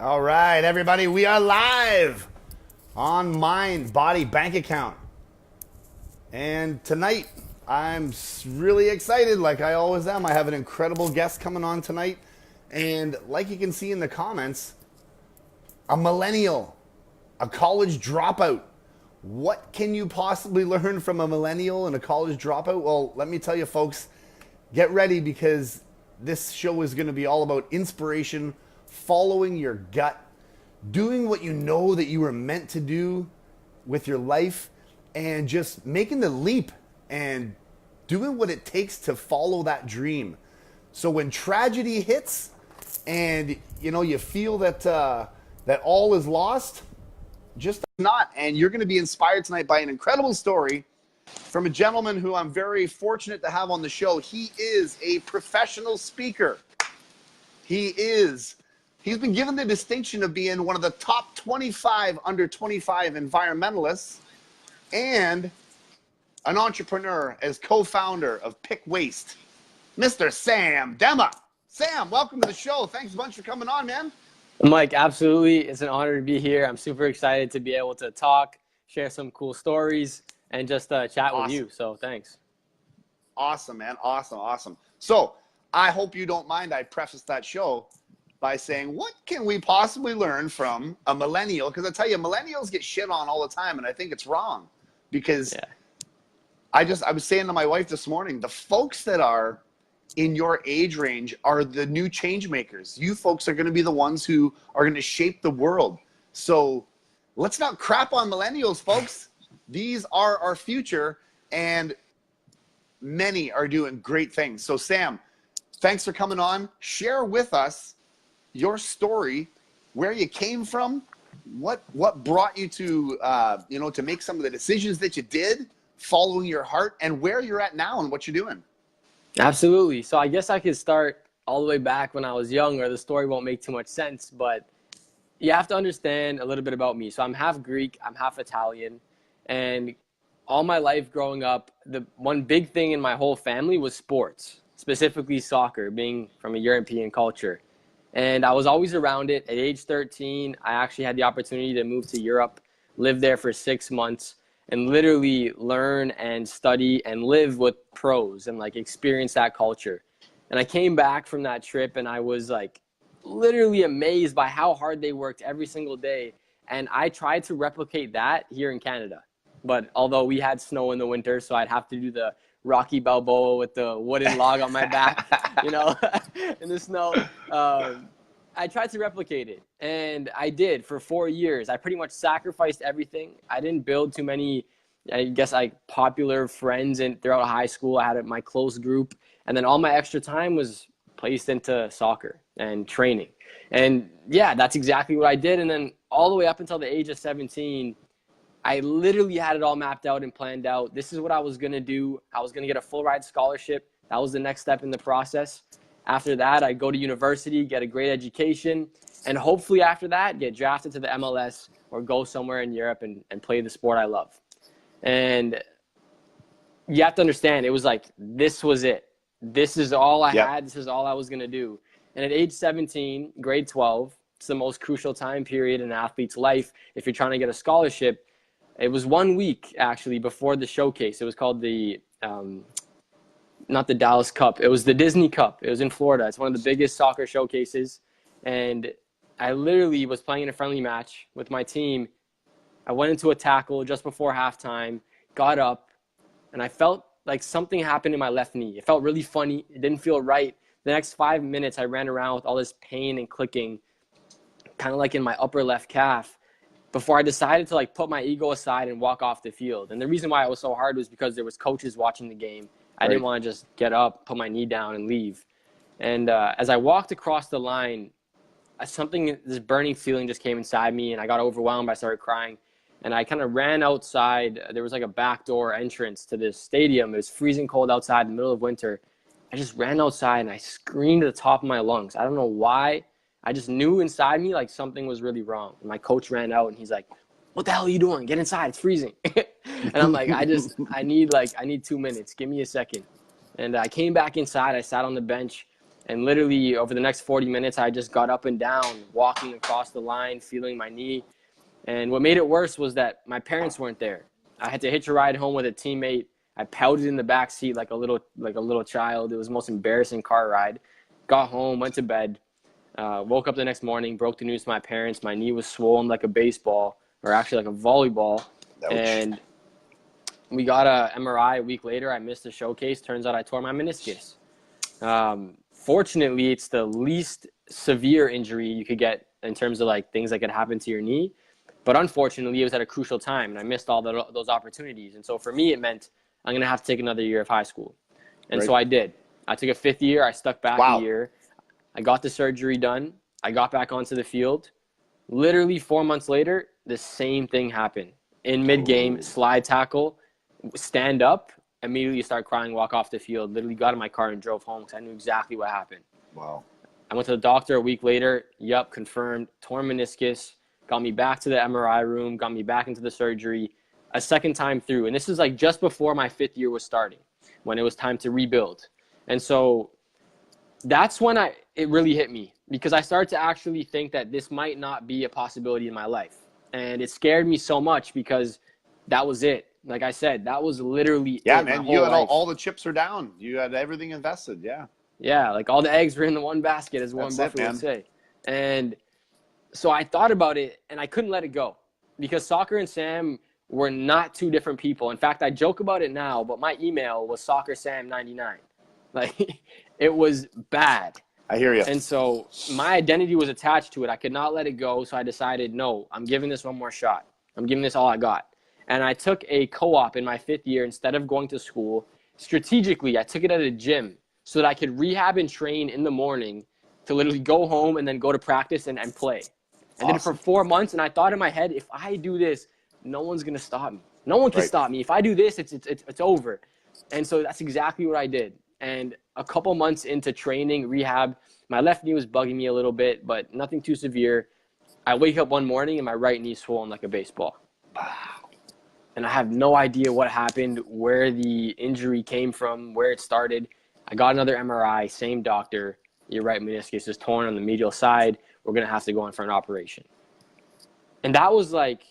All right, everybody, we are live on Mind, Body, Bank Account. And tonight, I'm really excited, like I always am. I have an incredible guest coming on tonight. And like you can see in the comments, a millennial, a college dropout. What can you possibly learn from a millennial and a college dropout? Well, let me tell you, folks, get ready because this show is going to be all about inspiration, following your gut, doing what you know that you were meant to do with your life, and just making the leap and doing what it takes to follow that dream. So when tragedy hits and you feel that that all is lost, just not. And you're going to be inspired tonight by an incredible story from a gentleman who I'm very fortunate to have on the show. He is a professional speaker. He's been given the distinction of being one of the top 25 under 25 environmentalists and an entrepreneur as co-founder of Pick Waste, Mr. Sam Demma. Sam, welcome to the show. Thanks a bunch for coming on, man. Mike, absolutely. It's an honor to be here. I'm super excited to be able to talk, share some cool stories, and just chat with you. So thanks. Awesome, man. Awesome. So I hope you don't mind I preface that show by saying, what can we possibly learn from a millennial? Because I tell you, millennials get shit on all the time, and I think it's wrong. Because I was saying to my wife this morning, the folks that are in your age range are the new change makers. You folks are going to be the ones who are going to shape the world. So let's not crap on millennials, folks. These are our future, and many are doing great things. So Sam, thanks for coming on. Share with us your story, where you came from, what brought you to to make some of the decisions that you did, following your heart, and where you're at now and what you're doing. Absolutely. So I guess I could start all the way back when I was young, or the story won't make too much sense, but you have to understand a little bit about me. So I'm half Greek, I'm half Italian, and all my life growing up, the one big thing in my whole family was sports, specifically soccer, being from a European culture. And I was always around it. At age 13, I actually had the opportunity to move to Europe, live there for 6 months, and literally learn and study and live with pros and experience that culture. And I came back from that trip and I was literally amazed by how hard they worked every single day. And I tried to replicate that here in Canada. But although we had snow in the winter, so I'd have to do the Rocky Balboa with the wooden log on my back, in the snow. I tried to replicate it, and I did for 4 years. I pretty much sacrificed everything. I didn't build too many, popular friends throughout high school. I had my close group, and then all my extra time was placed into soccer and training. And yeah, that's exactly what I did. And then all the way up until the age of 17, I literally had it all mapped out and planned out. This is what I was going to do. I was going to get a full ride scholarship. That was the next step in the process. After that, I go to university, get a great education, and hopefully after that, get drafted to the MLS or go somewhere in Europe and play the sport I love. And you have to understand, it was this was it. This is all I had. This is all I was going to do. And at age 17, grade 12, it's the most crucial time period in an athlete's life if you're trying to get a scholarship. It was 1 week, actually, before the showcase. It was called the not the Dallas Cup. It was the Disney Cup. It was in Florida. It's one of the biggest soccer showcases. And I literally was playing in a friendly match with my team. I went into a tackle just before halftime, got up, and I felt like something happened in my left knee. It felt really funny. It didn't feel right. The next 5 minutes, I ran around with all this pain and clicking, kind of like in my upper left calf, before I decided to put my ego aside and walk off the field. And the reason why it was so hard was because there was coaches watching the game. I didn't want to just get up, put my knee down, and leave. And as I walked across the line, this burning feeling just came inside me, and I got overwhelmed. I started crying, and I kind of ran outside. There was a backdoor entrance to this stadium. It was freezing cold outside in the middle of winter. I just ran outside, and I screamed at the top of my lungs. I don't know why. I just knew inside me something was really wrong. And my coach ran out, and he's like, "What the hell are you doing? Get inside. It's freezing." And I'm like, I need 2 minutes. Give me a second. And I came back inside. I sat on the bench, And literally over the next 40 minutes, I just got up and down, walking across the line, feeling my knee. And what made it worse was that my parents weren't there. I had to hitch a ride home with a teammate. I pouted in the back seat like a little child. It was the most embarrassing car ride. Got home, went to bed, woke up the next morning, broke the news to my parents. My knee was swollen like a baseball, or actually like a volleyball. Ouch. And we got a MRI a week later. I missed the showcase. Turns out I tore my meniscus. Fortunately, it's the least severe injury you could get in terms of like things that could happen to your knee. But unfortunately, it was at a crucial time, and I missed all those opportunities. And so for me, it meant I'm going to have to take another year of high school. And so I did. I took a 5th year. I stuck back a year. I got the surgery done. I got back onto the field. Literally 4 months later, the same thing happened. In mid-game, slide tackle, stand up, immediately start crying, walk off the field. Literally got in my car and drove home because I knew exactly what happened. Wow. I went to the doctor a week later. Yup, confirmed. Torn meniscus. Got me back to the MRI room. Got me back into the surgery a second time through. And this is like just before my 5th year was starting, when it was time to rebuild. And so that's when it really hit me, because I started to actually think that this might not be a possibility in my life. And it scared me so much because that was it. Like I said, that was literally it, man. You had all the chips are down. You had everything invested. Yeah. Yeah, like all the eggs were in the one basket, as Warren Buffett would say. And so I thought about it, and I couldn't let it go, because Soccer and Sam were not two different people. In fact, I joke about it now, but my email was SoccerSam99. Like, it was bad. I hear you. And so my identity was attached to it. I could not let it go, so I decided, no, I'm giving this one more shot. I'm giving this all I got. And I took a co-op in my 5th year instead of going to school. Strategically, I took it at a gym so that I could rehab and train in the morning to literally go home and then go to practice and play. I did it for 4 months, and I thought in my head, if I do this, no one's going to stop me. No one can stop me. If I do this, it's over. And so that's exactly what I did. And a couple months into training, rehab, my left knee was bugging me a little bit, but nothing too severe. I wake up one morning and my right knee swollen like a baseball. And I have no idea what happened, where the injury came from, where it started. I got another MRI, same doctor. Your right meniscus is torn on the medial side. We're going to have to go in for an operation. And that was like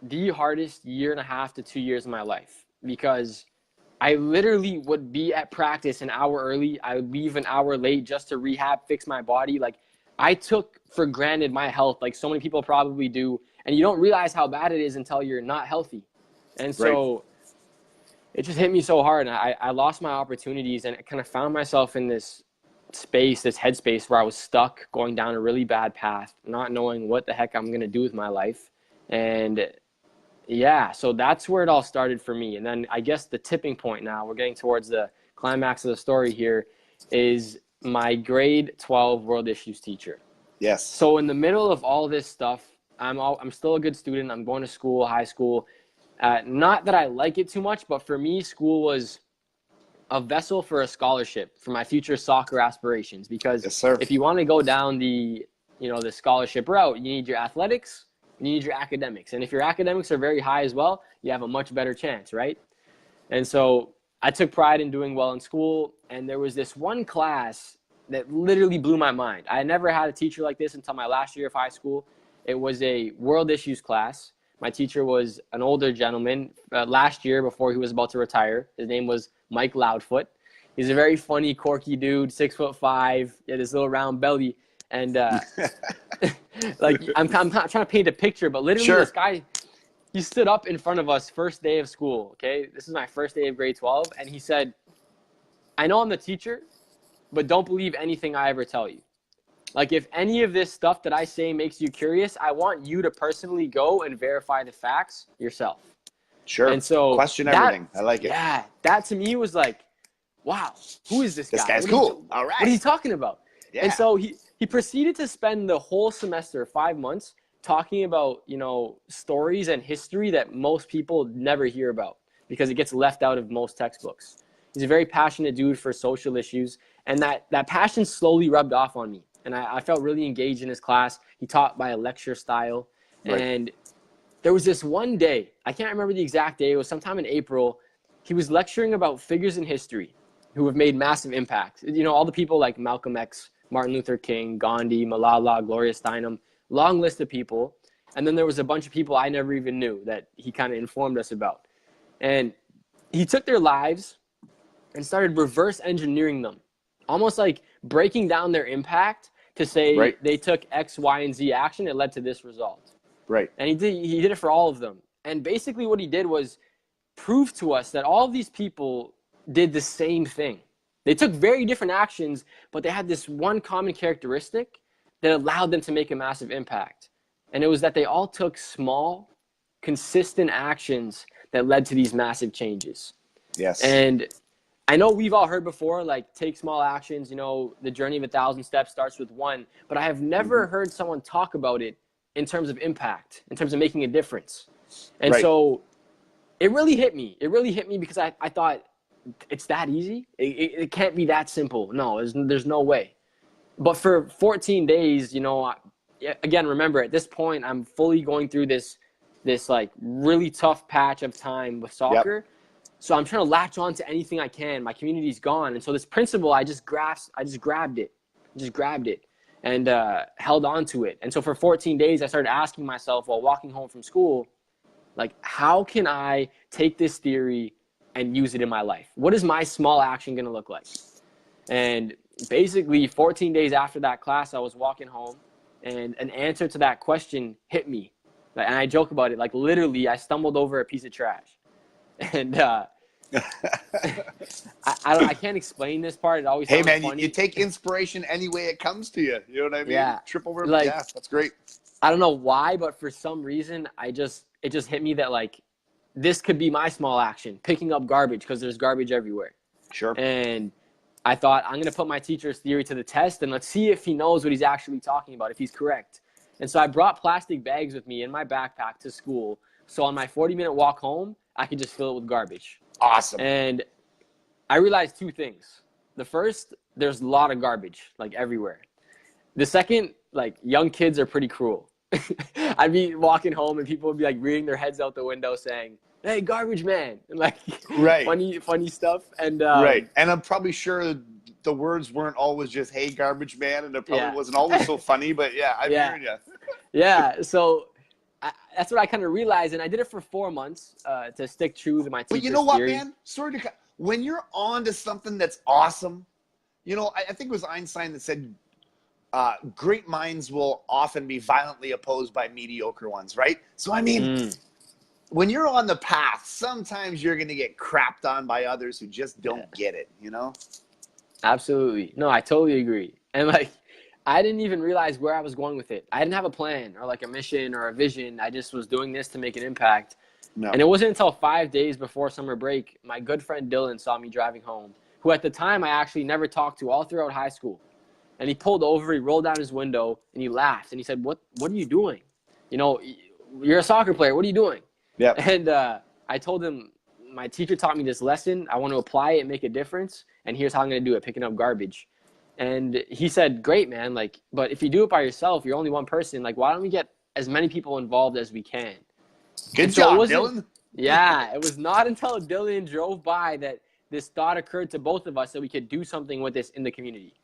the hardest 1.5 to 2 years of my life, because I literally would be at practice an hour early. I would leave an hour late just to rehab, fix my body. Like, I took for granted my health, like so many people probably do. And you don't realize how bad it is until you're not healthy. And so it just hit me so hard. And I lost my opportunities, and I kind of found myself in this space, this headspace where I was stuck going down a really bad path, not knowing what the heck I'm going to do with my life. And yeah, so that's where it all started for me. And then I guess the tipping point, now we're getting towards the climax of the story here, is my grade 12 world issues teacher. Yes. So in the middle of all this stuff, I'm still a good student. I'm going to school, high school. Not that I like it too much, but for me, school was a vessel for a scholarship for my future soccer aspirations. Because if you want to go down the scholarship route, you need your athletics, you need your academics. And if your academics are very high as well, you have a much better chance, right? And so I took pride in doing well in school. And there was this one class that literally blew my mind. I never had a teacher like this until my last year of high school. It was a world issues class. My teacher was an older gentleman last year before he was about to retire. His name was Mike Loudfoot. He's a very funny, quirky dude, 6'5", he had this little round belly. And like, I'm not trying to paint a picture, but literally this guy, he stood up in front of us first day of school, okay? This is my first day of grade 12. And he said, I know I'm the teacher, but don't believe anything I ever tell you. Like, if any of this stuff that I say makes you curious, I want you to personally go and verify the facts yourself. Sure. And so question everything. I like it. Yeah, that to me was like, wow, who is this guy? This guy's cool. All right. What is he talking about? Yeah. And so he proceeded to spend the whole semester, 5 months, talking about, stories and history that most people never hear about because it gets left out of most textbooks. He's a very passionate dude for social issues, and that passion slowly rubbed off on me. And I felt really engaged in his class. He taught by a lecture style. Right. And there was this one day, I can't remember the exact day, it was sometime in April, he was lecturing about figures in history. who have made massive impacts. You know, all the people like Malcolm X, Martin Luther King, Gandhi, Malala, Gloria Steinem, long list of people. And then there was a bunch of people I never even knew that he kind of informed us about. And he took their lives and started reverse engineering them, almost like breaking down their impact to say they took X, Y, and Z action. It led to this result. Right. And he did it for all of them. And basically what he did was prove to us that all of these people did the same thing. They took very different actions, but they had this one common characteristic that allowed them to make a massive impact. And it was that they all took small, consistent actions that led to these massive changes. Yes. And I know we've all heard before, like, take small actions, you know, the journey of 1,000 steps starts with one, but I have never heard someone talk about it in terms of impact, in terms of making a difference. And so it really hit me. It really hit me because I thought, it's that easy? It can't be that simple. No, there's no way. But for 14 days, you know, again, remember, at this point, I'm fully going through this like really tough patch of time with soccer. Yep. So I'm trying to latch on to anything I can. My community's gone. And so this principle, I just grabbed it and held on to it. And so for 14 days, I started asking myself while walking home from school, like, how can I take this theory and use it in my life? What is my small action going to look like? And basically 14 days after that class, I was walking home and an answer to that question hit me. And I joke about it. Like, literally, I stumbled over a piece of trash. And I can't explain this part. It always sounds funny. You take inspiration any way it comes to you. You know what I mean? Yeah. Trip over. Like, yeah, that's great. I don't know why, but for some reason, it just hit me that, like, this could be my small action, picking up garbage, because there's garbage everywhere. Sure. And I thought, I'm going to put my teacher's theory to the test, and let's see if he knows what he's actually talking about, if he's correct. And so I brought plastic bags with me in my backpack to school. So on my 40-minute walk home, I could just fill it with garbage. Awesome. And I realized two things. The first, there's a lot of garbage, like, everywhere. The second, like, young kids are pretty cruel. I'd be walking home and people would be, like, rearing their heads out the window saying, "Hey, garbage man," and, like, funny stuff. And and I'm probably sure the words weren't always just "Hey, garbage man," and it probably wasn't always so funny. But I'm hearing you. Yeah. So that's what I kind of realized, and I did it for 4 months to stick true to my teacher's But you know what, theory. man? When you're on to something that's awesome, you know, I think it was Einstein that said, great minds will often be violently opposed by mediocre ones, right? So, I mean, when you're on the path, sometimes you're going to get crapped on by others who just don't get it, you know? Absolutely. No, I totally agree. And, like, I didn't even realize where I was going with it. I didn't have a plan or, like, a mission or a vision. I just was doing this to make an impact. No. And it wasn't until 5 days before summer break, my good friend Dylan saw me driving home, who at the time I actually never talked to all throughout high school. And he pulled over, he rolled down his window, and he laughed. And he said, what are you doing? You know, you're a soccer player. What are you doing? Yeah. And I told him, my teacher taught me this lesson. I want to apply it and make a difference. And here's how I'm going to do it, picking up garbage. And he said, great, man. Like, but if you do it by yourself, you're only one person. Like, why don't we get as many people involved as we can? Good job, Dylan. Yeah. It was not until Dylan drove by that this thought occurred to both of us that we could do something with this in the community.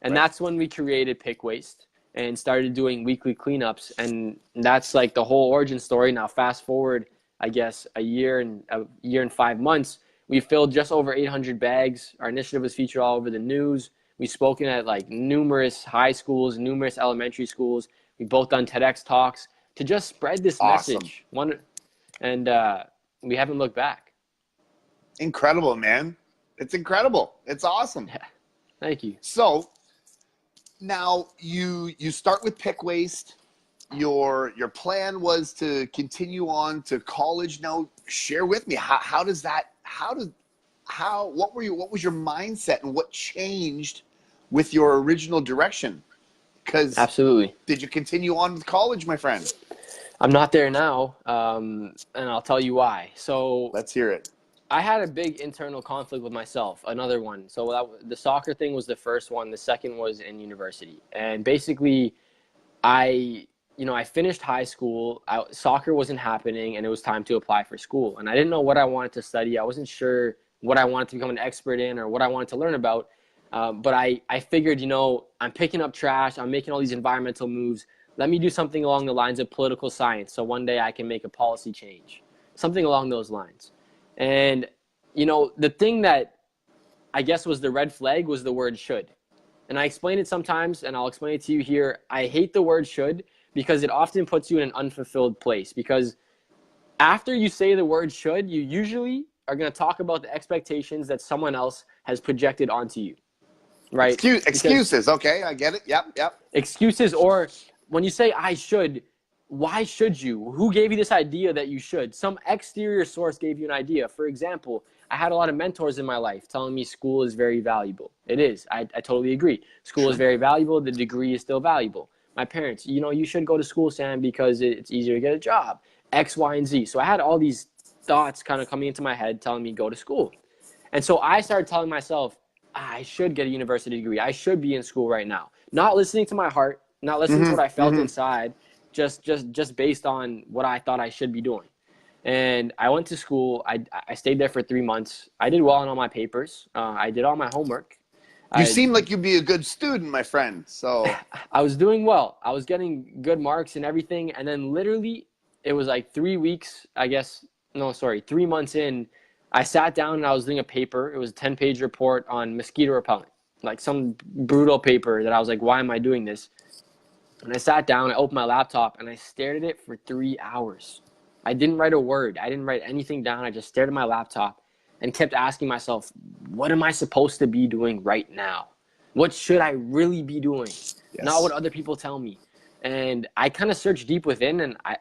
And that's when we created Pick Waste and started doing weekly cleanups. And that's, like, the whole origin story. Now, fast forward, I guess, a year and 5 months, we filled just over 800 bags. Our initiative was featured all over the news. We've spoken at, like, numerous high schools, numerous elementary schools. We've both done TEDx talks to just spread this message. And we haven't looked back. Incredible, man. It's incredible. It's awesome. Yeah. Thank you. So now you start with Pick Waste. Your plan was to continue on to college. Now share with me, what was your mindset and what changed with your original direction? Because absolutely. Did you continue on with college, my friend? I'm not there now, and I'll tell you why. So let's hear it. I had a big internal conflict with myself, another one. So the soccer thing was the first one. The second was in university. And basically, I finished high school. Soccer wasn't happening, and it was time to apply for school. And I didn't know what I wanted to study. I wasn't sure what I wanted to become an expert in or what I wanted to learn about. But I figured, you know, I'm picking up trash. I'm making all these environmental moves. Let me do something along the lines of political science. So one day I can make a policy change, something along those lines. And, you know, the thing that I guess was the red flag was the word should. And I explain it sometimes, and I'll explain it to you here. I hate the word should because it often puts you in an unfulfilled place. Because after you say the word should, you usually are going to talk about the expectations that someone else has projected onto you, right? Excuses. Okay, I get it. Yep. Excuses, or when you say I should, why should you? Who gave you this idea that you should? Some exterior source gave you an idea. For example, I had a lot of mentors in my life telling me school is very valuable. It is. I totally agree. School is very valuable. The degree is still valuable. My parents, you know, you should go to school, Sam, because it's easier to get a job. X, Y, and Z. So I had all these thoughts kind of coming into my head telling me go to school. And so I started telling myself, I should get a university degree. I should be in school right now. Not listening to my heart, not listening to what I felt inside, just based on what I thought I should be doing. And I went to school. I stayed there for 3 months. I did well on all my papers. I did all my homework. You seem like you'd be a good student, my friend. So I was doing well. I was getting good marks and everything. And then literally, it was like 3 weeks, I guess. No, sorry, 3 months in, I sat down and I was doing a paper. It was a 10-page report on mosquito repellent, like some brutal paper that I was like, why am I doing this? And I sat down, I opened my laptop, and I stared at it for 3 hours. I didn't write a word. I didn't write anything down. I just stared at my laptop and kept asking myself, what am I supposed to be doing right now? What should I really be doing? Yes. Not what other people tell me. And I kind of searched deep within, and I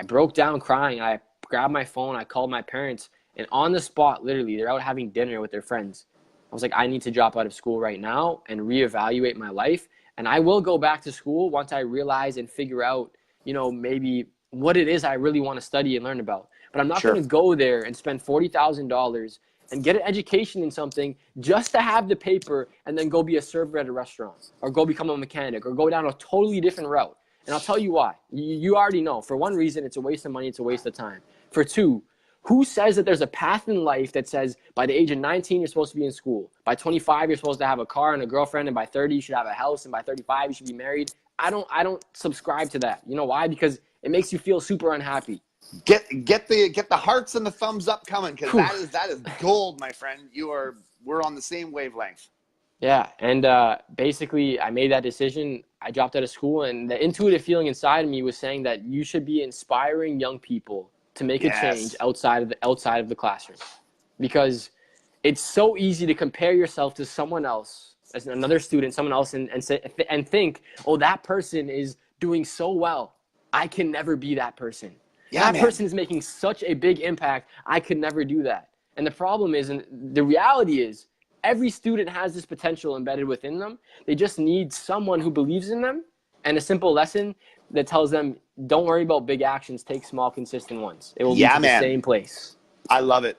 broke down crying. I grabbed my phone. I called my parents, and on the spot, literally, they're out having dinner with their friends. I was like, I need to drop out of school right now and reevaluate my life. And I will go back to school once I realize and figure out, you know, maybe what it is I really want to study and learn about. But I'm not going to go there and spend $40,000 and get an education in something just to have the paper and then go be a server at a restaurant or go become a mechanic or go down a totally different route. And I'll tell you why. You already know. For one reason, it's a waste of money. It's a waste of time. For two, who says that there's a path in life that says by the age of 19, you're supposed to be in school. By 25, you're supposed to have a car and a girlfriend. And by 30, you should have a house. And by 35, you should be married. I don't subscribe to that. You know why? Because it makes you feel super unhappy. Get the hearts and the thumbs up coming, because that is gold, my friend. We're on the same wavelength. Yeah, and basically I made that decision. I dropped out of school, and the intuitive feeling inside of me was saying that you should be inspiring young people to make a change outside of the classroom, because it's so easy to compare yourself to someone else, as another student, someone else, and think, oh, that person is doing so well. I can never be that person. Yeah, that person is making such a big impact. I could never do that. And the problem is, and the reality is, every student has this potential embedded within them. They just need someone who believes in them and a simple lesson that tells them, don't worry about big actions, take small, consistent ones. It will lead to the same place. I love it.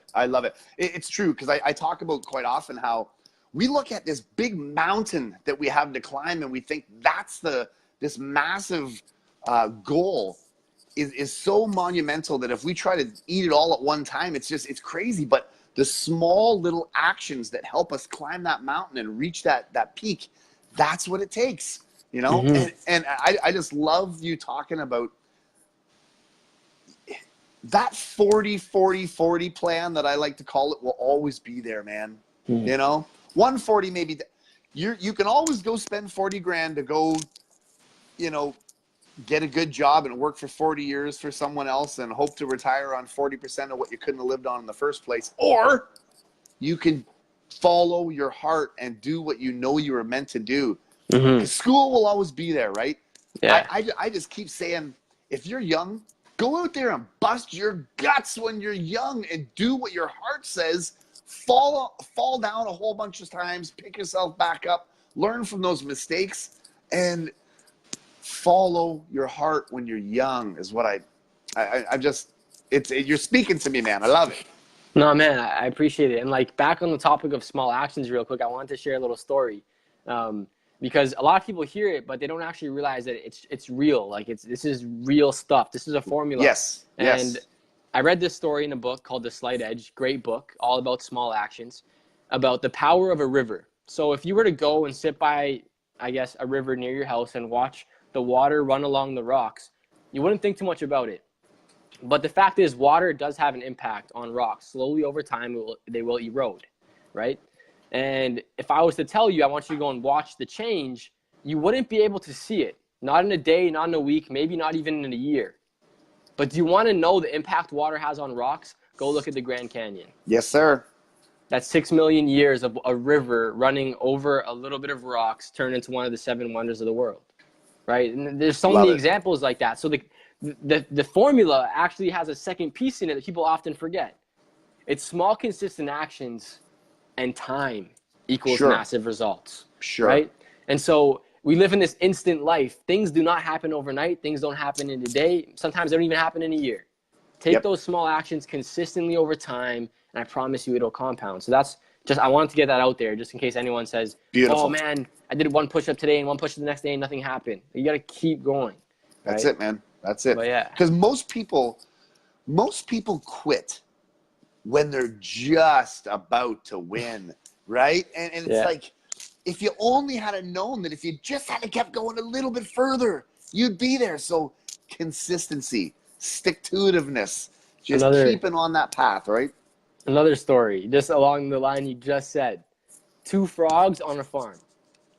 It's true, because I talk about quite often how we look at this big mountain that we have to climb and we think that's this massive goal is so monumental that if we try to eat it all at one time, it's crazy. But the small little actions that help us climb that mountain and reach that peak, that's what it takes, you know? And I just love you talking about that 40-40-40 plan that I like to call it will always be there, man. You know, 140 maybe. You can always go spend 40 grand to go, you know, get a good job and work for 40 years for someone else and hope to retire on 40% of what you couldn't have lived on in the first place. Or you can follow your heart and do what you know you were meant to do. School will always be there, right? Yeah. I just keep saying, if you're young, go out there and bust your guts when you're young and do what your heart says. Fall down a whole bunch of times, pick yourself back up, learn from those mistakes, and follow your heart when you're young is what you're speaking to me, man. I love it. No, man, I appreciate it. And like, back on the topic of small actions real quick, I wanted to share a little story. Because a lot of people hear it, but they don't actually realize that it's real. Like, this is real stuff. This is a formula. Yes. And I read this story in a book called The Slight Edge, great book, all about small actions, about the power of a river. So if you were to go and sit by, I guess, a river near your house and watch the water run along the rocks, you wouldn't think too much about it. But the fact is, water does have an impact on rocks. Slowly over time, they will erode, right? And if I was to tell you, I want you to go and watch the change, you wouldn't be able to see it. Not in a day, not in a week, maybe not even in a year. But do you want to know the impact water has on rocks? Go look at the Grand Canyon. Yes, sir. That's 6 million years of a river running over a little bit of rocks turned into one of the 7 wonders of the world, right? And there's so many examples like that. So the formula actually has a second piece in it that people often forget. It's small, consistent actions and time equals massive results, right? And so we live in this instant life. Things do not happen overnight. Things don't happen in a day. Sometimes they don't even happen in a year. Take those small actions consistently over time, and I promise you it'll compound. So that's just, I wanted to get that out there just in case anyone says, oh man, I did one push-up today and one push-up the next day and nothing happened. You got to keep going. That's it, man. That's it. But yeah. Because most people quit when they're just about to win, right? And it's like, if you only had known that if you just had kept going a little bit further, you'd be there. So consistency, stick-to-itiveness, just keeping on that path, right? Another story, just along the line you just said. 2 frogs on a farm.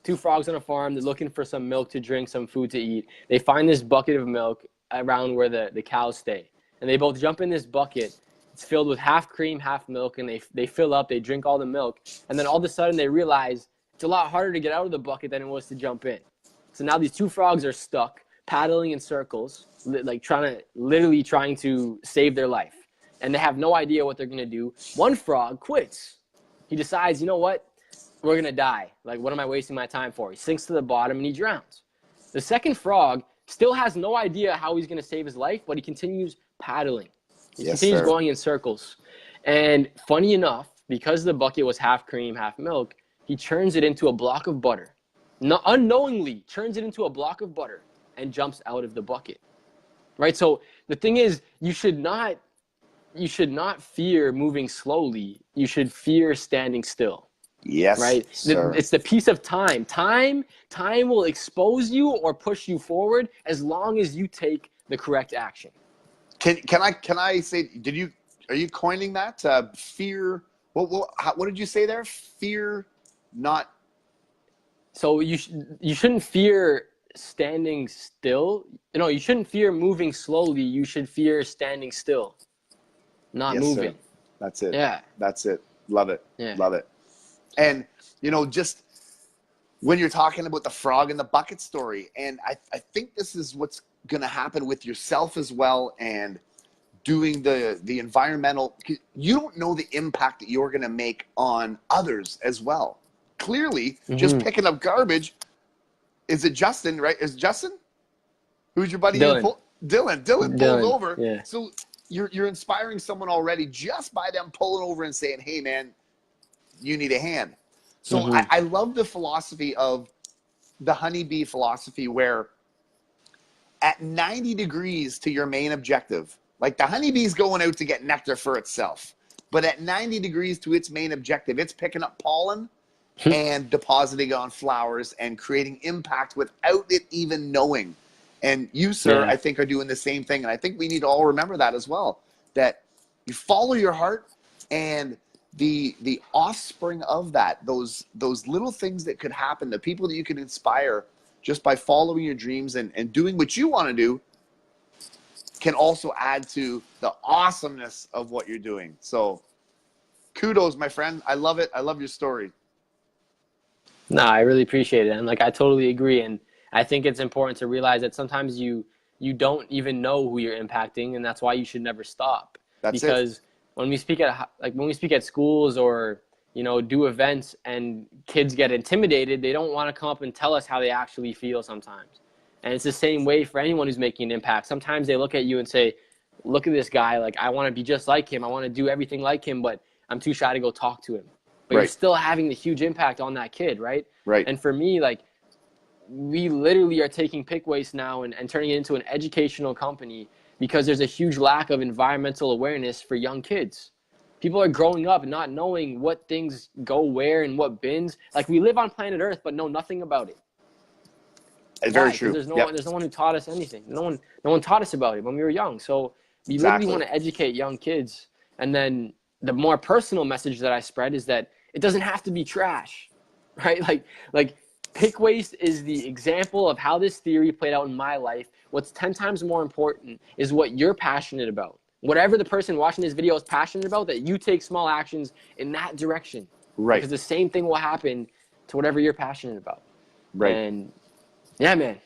2 frogs on a farm, they're looking for some milk to drink, some food to eat. They find this bucket of milk around where the cows stay. And they both jump in this bucket. It's filled with half cream, half milk, and they fill up, they drink all the milk. And then all of a sudden they realize it's a lot harder to get out of the bucket than it was to jump in. So now these 2 frogs are stuck, paddling in circles, like literally trying to save their life. And they have no idea what they're going to do. One frog quits. He decides, you know what? We're going to die. Like, what am I wasting my time for? He sinks to the bottom and he drowns. The second frog still has no idea how he's going to save his life, but he continues paddling. He continues going in circles. And funny enough, because the bucket was half cream, half milk, he churns it into a block of butter. Unknowingly churns it into a block of butter and jumps out of the bucket. Right? So the thing is, you should not fear moving slowly. You should fear standing still. Yes, right? Sir. It's the piece of time. Time will expose you or push you forward as long as you take the correct action. Can I say, are you coining that? Fear, what did you say there? Fear not. So you shouldn't fear standing still. No, you shouldn't fear moving slowly. You should fear standing still, not moving. Sir. That's it. Yeah. That's it. Love it. Yeah. Love it. And, just when you're talking about the frog in the bucket story, and I think this is what's going to happen with yourself as well, and doing the environmental, you don't know the impact that you're going to make on others as well. Clearly, just picking up garbage, is it Justin, right? Is it Justin? Who's your buddy? Dylan. Dylan pulled over. Yeah. So you're inspiring someone already just by them pulling over and saying, hey, man, you need a hand. So I love the philosophy of the honeybee philosophy, where at 90 degrees to your main objective, like the honeybee's going out to get nectar for itself, but at 90 degrees to its main objective, it's picking up pollen and depositing on flowers and creating impact without it even knowing. And you, sir, I think are doing the same thing. And I think we need to all remember that as well, that you follow your heart, and the offspring of that, those little things that could happen, the people that you can inspire just by following your dreams and doing what you want to do, can also add to the awesomeness of what you're doing. So kudos, my friend. I love it. I love your story. No, I really appreciate it. And I totally agree. And I think it's important to realize that sometimes you don't even know who you're impacting, and that's why you should never stop. Because when we speak at schools or do events and kids get intimidated, they don't want to come up and tell us how they actually feel sometimes. And it's the same way for anyone who's making an impact. Sometimes they look at you and say, look at this guy, I want to be just like him, I want to do everything like him, but I'm too shy to go talk to him. But you're still having the huge impact on that kid, right? Right. And for me, we literally are taking Pick Waste now and turning it into an educational company because there's a huge lack of environmental awareness for young kids. People are growing up not knowing what things go where and what bins. Like, we live on planet Earth, but know nothing about it. Very Why? true. Because there's no one who taught us anything. No one taught us about it when we were young. So we Exactly. literally want to educate young kids. And then the more personal message that I spread is that it doesn't have to be trash, right? Like pick waste is the example of how this theory played out in my life. What's 10 times more important is what you're passionate about. Whatever the person watching this video is passionate about, that you take small actions in that direction. Right. Because the same thing will happen to whatever you're passionate about. Right. And yeah, man,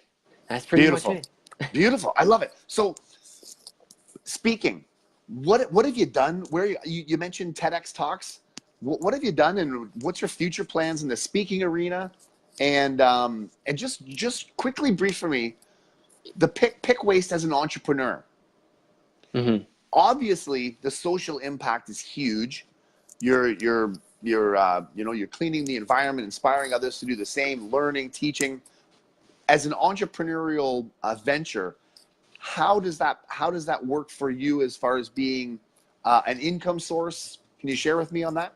that's pretty Beautiful. much it. Beautiful. I love it. So, speaking, what have you done? Where you mentioned TEDx talks. What have you done, and what's your future plans in the speaking arena? And just quickly brief for me the pick waste as an entrepreneur. Mm-hmm. Obviously, the social impact is huge. You're cleaning the environment, inspiring others to do the same, learning, teaching. As an entrepreneurial venture, how does that work for you as far as being an income source? Can you share with me on that?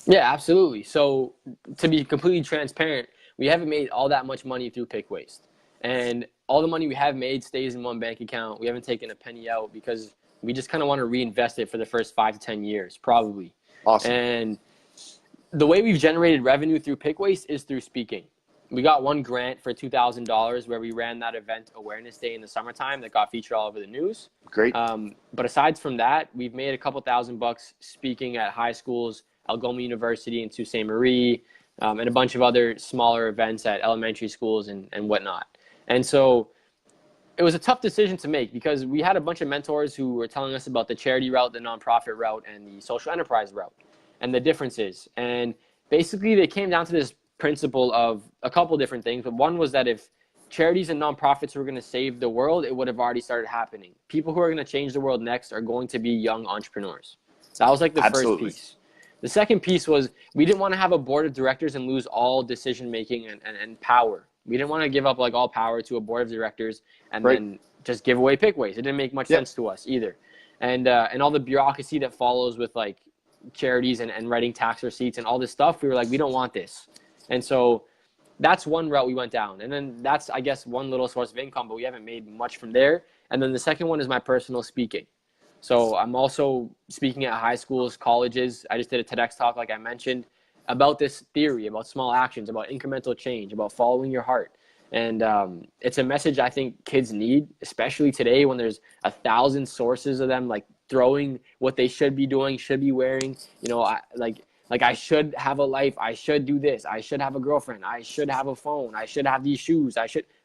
Yeah, absolutely. So to be completely transparent, we haven't made all that much money through pick waste, and all the money we have made stays in one bank account. We haven't taken a penny out because we just kind of want to reinvest it for the first 5 to 10 years, probably. Awesome. And the way we've generated revenue through pick waste is through speaking. We got one grant for $2,000 where we ran that event awareness day in the summertime that got featured all over the news. Great. But aside from that, we've made a couple $1,000 speaking at high schools, Algoma University and Sault Ste. Marie, and a bunch of other smaller events at elementary schools and whatnot. And so it was a tough decision to make because we had a bunch of mentors who were telling us about the charity route, the nonprofit route, and the social enterprise route and the differences. And basically they came down to this principle of a couple different things. But one was that if charities and nonprofits were going to save the world, it would have already started happening. People who are going to change the world next are going to be young entrepreneurs. That was like the first piece. The second piece was we didn't want to have a board of directors and lose all decision making and power. We didn't want to give up like all power to a board of directors and then just give away pick waste. It didn't make much sense to us either. And all the bureaucracy that follows with like charities and writing tax receipts and all this stuff, we were like, we don't want this. And so that's one route we went down. And then that's, I guess, one little source of income, but we haven't made much from there. And then the second one is my personal speaking. So I'm also speaking at high schools, colleges. I just did a TEDx talk, like I mentioned, about this theory, about small actions, about incremental change, about following your heart. And it's a message I think kids need, especially today when there's 1,000 sources of them like throwing what they should be doing, should be wearing. You know, like I should have a life. I should do this. I should have a girlfriend. I should have a phone. I should have these shoes.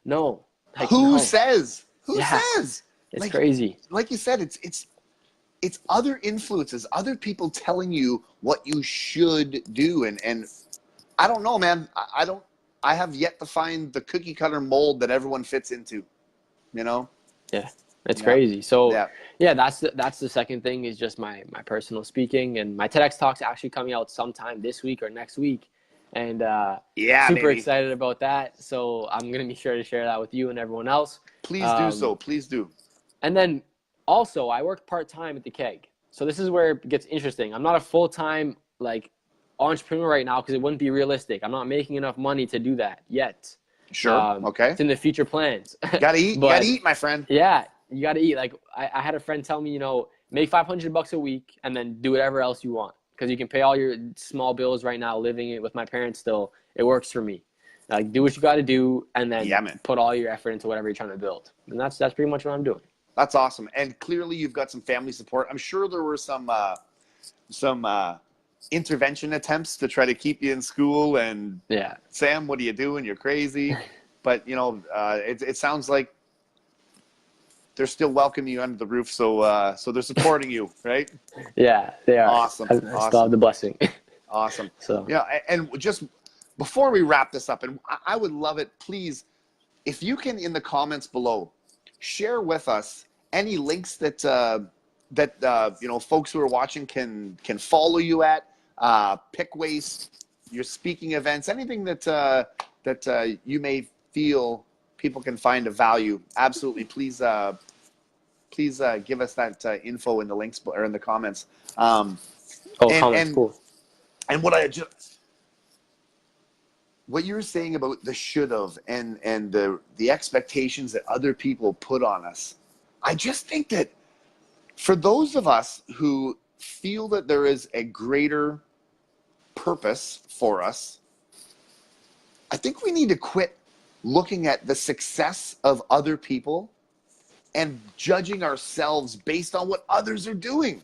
No. Like, Who says? Who Yeah. says? It's crazy. Like you said, it's other influences, other people telling you what you should do. And I don't know, man. I have yet to find the cookie cutter mold that everyone fits into, you know? Yeah. It's crazy. So yeah, that's the second thing is just my personal speaking, and my TEDx talk's actually coming out sometime this week or next week. And super excited about that. So I'm going to be sure to share that with you and everyone else. Please do so. Please do. And then also I work part-time at the Keg. So this is where it gets interesting. I'm not a full-time like entrepreneur right now because it wouldn't be realistic. I'm not making enough money to do that yet. Sure. Okay. It's in the future plans. Gotta eat. Gotta eat, my friend. Yeah, you gotta eat. Like I had a friend tell me, you know, make $500 a week and then do whatever else you want because you can pay all your small bills right now. Living it with my parents still, it works for me. Like do what you got to do and then put all your effort into whatever you're trying to build. And that's pretty much what I'm doing. That's awesome. And clearly you've got some family support. I'm sure there were some intervention attempts to try to keep you in school and Sam, what are you doing? You're crazy. But you know, it sounds like they're still welcoming you under the roof. So they're supporting you, right? Yeah, they are. Awesome. I still have the blessing. Awesome. So and just before we wrap this up, and I would love it, please, if you can in the comments below, share with us any links that you know folks who are watching can follow you at, pick waste, your speaking events, anything that you may feel people can find of value. Absolutely, please please give us that info in the links or in the comments. Comments, cool. And what you were saying about the should have and the expectations that other people put on us, I just think that for those of us who feel that there is a greater purpose for us, I think we need to quit looking at the success of other people and judging ourselves based on what others are doing.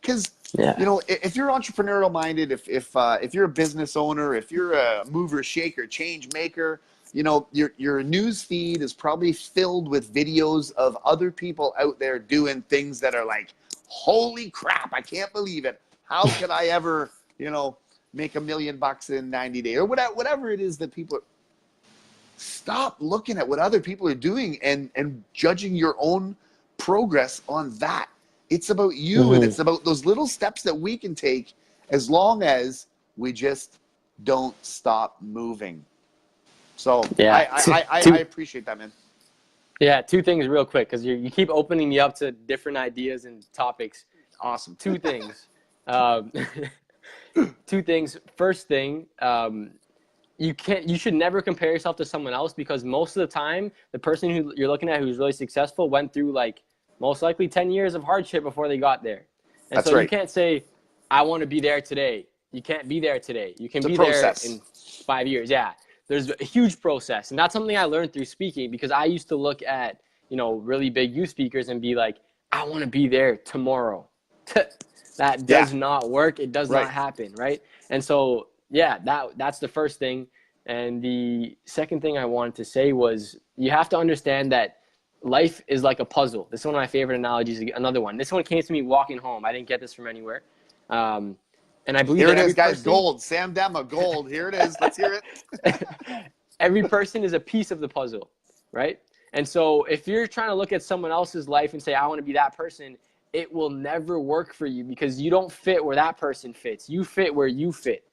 Because, you know, if you're entrepreneurial minded, if you're a business owner, if you're a mover, shaker, change maker, you know, your news feed is probably filled with videos of other people out there doing things that are like, holy crap, I can't believe it. How could I ever, you know, make $1 million in 90 days or whatever it is that people are. Stop looking at what other people are doing and judging your own progress on that. It's about you, and it's about those little steps that we can take as long as we just don't stop moving. So I appreciate that, man. Yeah, two things real quick, because you keep opening me up to different ideas and topics. Awesome. Two things. Two things. First thing, you should never compare yourself to someone else, because most of the time the person who you're looking at who's really successful went through like most likely 10 years of hardship before they got there. And That's so right. You can't say, I want to be there today. You can't be there today. You can be process. there in 5 years. Yeah. There's a huge process. And that's something I learned through speaking, because I used to look at, you know, really big youth speakers and be like, I want to be there tomorrow. That does not work. It does not happen. Right. And so, yeah, that's the first thing. And the second thing I wanted to say was, you have to understand that life is like a puzzle. This is one of my favorite analogies. Another one. This one came to me walking home. I didn't get this from anywhere. And I believe here it is, guys. Gold. Sam Demma, gold. Here it is. Let's hear it. Every person is a piece of the puzzle, right? And so if you're trying to look at someone else's life and say, I want to be that person, it will never work for you, because you don't fit where that person fits. You fit where you fit.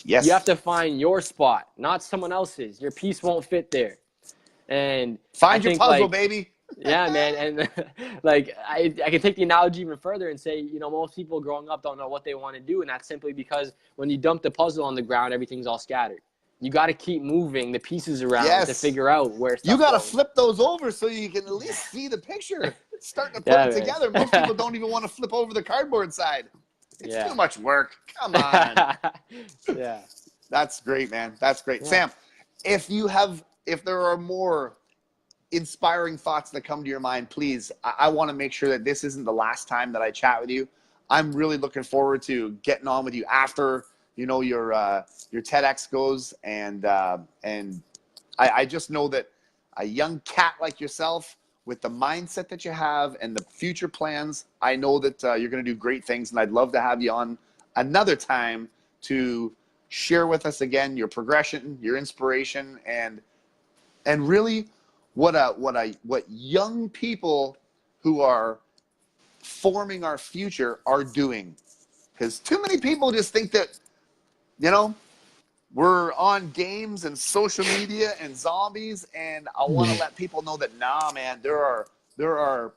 Yes. You have to find your spot, not someone else's. Your piece won't fit there. And find your puzzle, baby. Yeah, man. And like I can take the analogy even further and say, you know, most people growing up don't know what they want to do, and that's simply because when you dump the puzzle on the ground, everything's all scattered. You got to keep moving the pieces around to figure out where stuff you got to goes. flip those over so you can at least see the picture. Starting to put it together. Most people don't even want to flip over the cardboard side. It's too much work. Come on. Yeah. That's great, man. That's great. Sam, if there are more inspiring thoughts that come to your mind, please, I want to make sure that this isn't the last time that I chat with you. I'm really looking forward to getting on with you after, you know, your TEDx goes. And I just know that a young cat like yourself, with the mindset that you have and the future plans, I know that you're going to do great things. And I'd love to have you on another time to share with us again your progression, your inspiration, and really what young people who are forming our future are doing. Because too many people just think that, you know, we're on games and social media and zombies, and I want to let people know that, nah, man, there are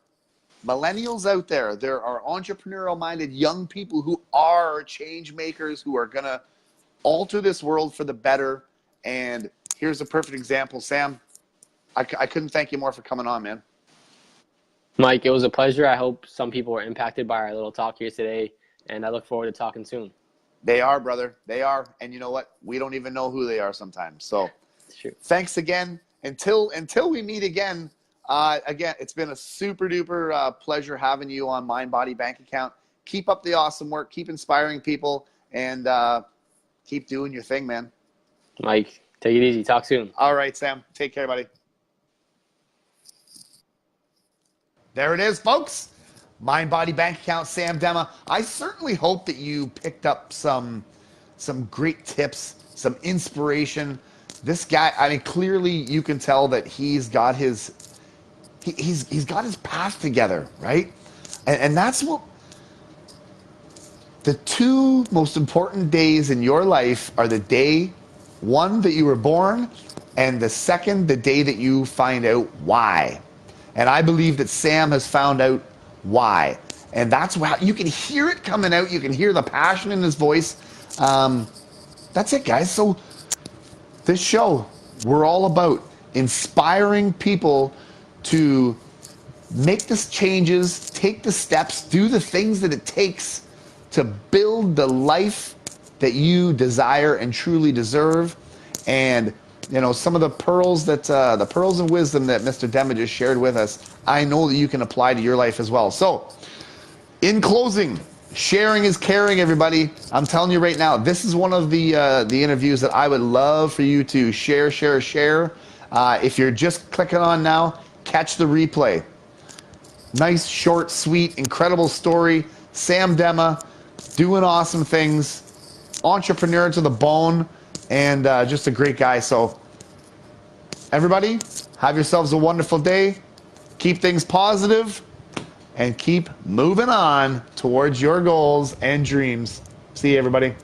millennials out there. There are entrepreneurial-minded young people who are change makers, who are going to alter this world for the better. And here's a perfect example. Sam, I couldn't thank you more for coming on, man. Mike, it was a pleasure. I hope some people were impacted by our little talk here today, and I look forward to talking soon. They are, brother. They are. And you know what? We don't even know who they are sometimes. So thanks again. Until we meet again, it's been a super duper pleasure having you on Mind Body Bank Account. Keep up the awesome work. Keep inspiring people, and keep doing your thing, man. Mike, take it easy. Talk soon. All right, Sam. Take care, buddy. There it is, folks. Mind Body Bank Account, Sam Demma. I certainly hope that you picked up some great tips, some inspiration. This guy, I mean, clearly you can tell that he's got his path together, right? And that's what the two most important days in your life are: the day one that you were born, and the second, the day that you find out why. And I believe that Sam has found out why. And that's why you can hear it coming out. You can hear the passion in his voice. That's it, guys. So this show, we're all about inspiring people to make the changes, take the steps, do the things that it takes to build the life that you desire and truly deserve. And you know, some of the pearls and wisdom that Mr. Demma just shared with us, I know that you can apply to your life as well. So, in closing, sharing is caring, everybody. I'm telling you right now, this is one of the interviews that I would love for you to share. If you're just clicking on now, catch the replay. Nice, short, sweet, incredible story. Sam Demma, doing awesome things, entrepreneur to the bone, and just a great guy. So, everybody, have yourselves a wonderful day. Keep things positive, and keep moving on towards your goals and dreams. See you, everybody.